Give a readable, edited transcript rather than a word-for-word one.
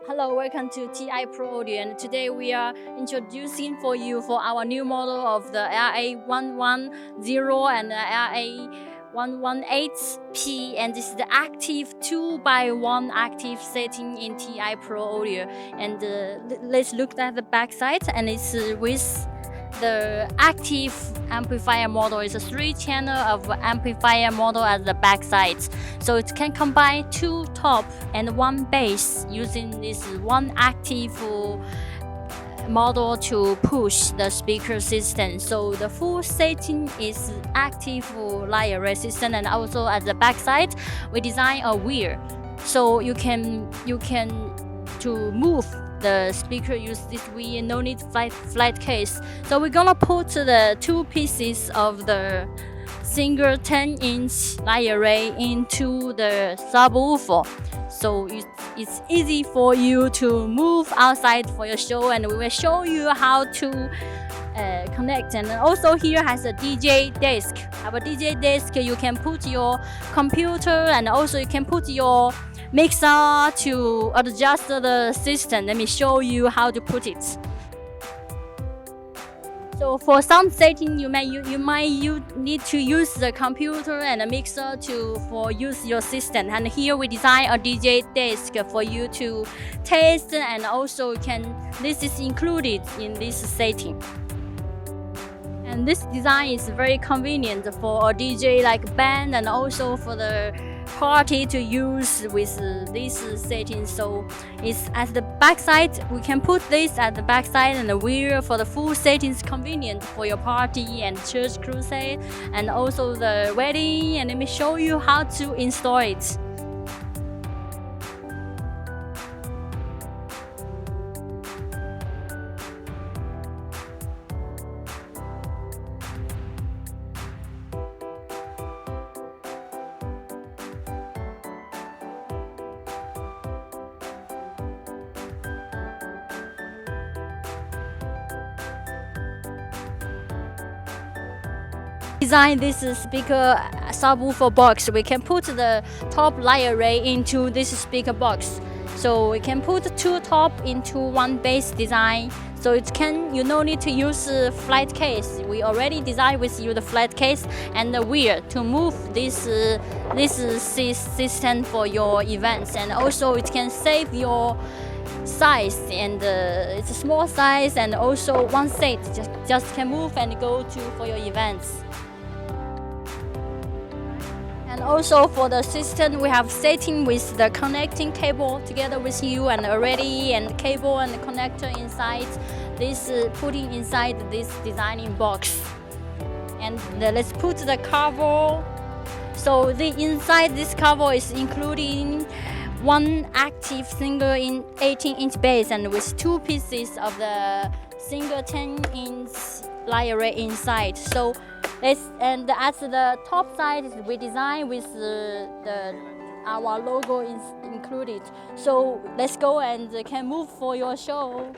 Hello, welcome to TI Pro Audio, and today we are introducing for you for our new model of the LA110 and the LA118P, and this is the active 2x1 active setting in TI Pro Audio. And let's look at the back side, and it's with the active amplifier model. Is a 3-channel of amplifier model at the back side, so it can combine 2 top and 1 bass using this one active model to push the speaker system. So the full setting is active layer resistant, and also at the back side we design a wheel, so you can to move the speaker use this wheel, no need flat case. So we're gonna put the 2 pieces of the single 10-inch layer array into the subwoofer, so it's easy for you to move outside for your show, and we will show you how to connect. And also here has a DJ desk. Our DJ desk, you can put your computer, and also you can put your mixer to adjust the system. Let me show you how to put it. So for some setting, you might need to use the computer and a mixer for use your system. And here we design a DJ desk for you to test, and also this is included in this setting. And this design is very convenient for a DJ like band, and also for the party to use with this setting. So it's at the back side, we can put this at the back side, and the wheel for the full setting is convenient for your party and church crusade, and also the wedding. And let me show you how to install it. Design this speaker subwoofer box. We can put the top layer array into this speaker box, so we can put 2 top into 1 bass design. So you no need to use a flat case. We already designed with you the flat case and the wheel to move this system for your events, and also it can save your size, and it's a small size, and also one set just can move and go for your events. And also for the system, we have setting with the connecting cable together with you, and already and cable and connector inside this, putting inside this designing box. And let's put the cover. So the inside this cover is including 1 active single 18-inch bass, and with 2 pieces of the single 10-inch layer array inside. So and at the top side we design with our logo is included. So let's go and can move for your show.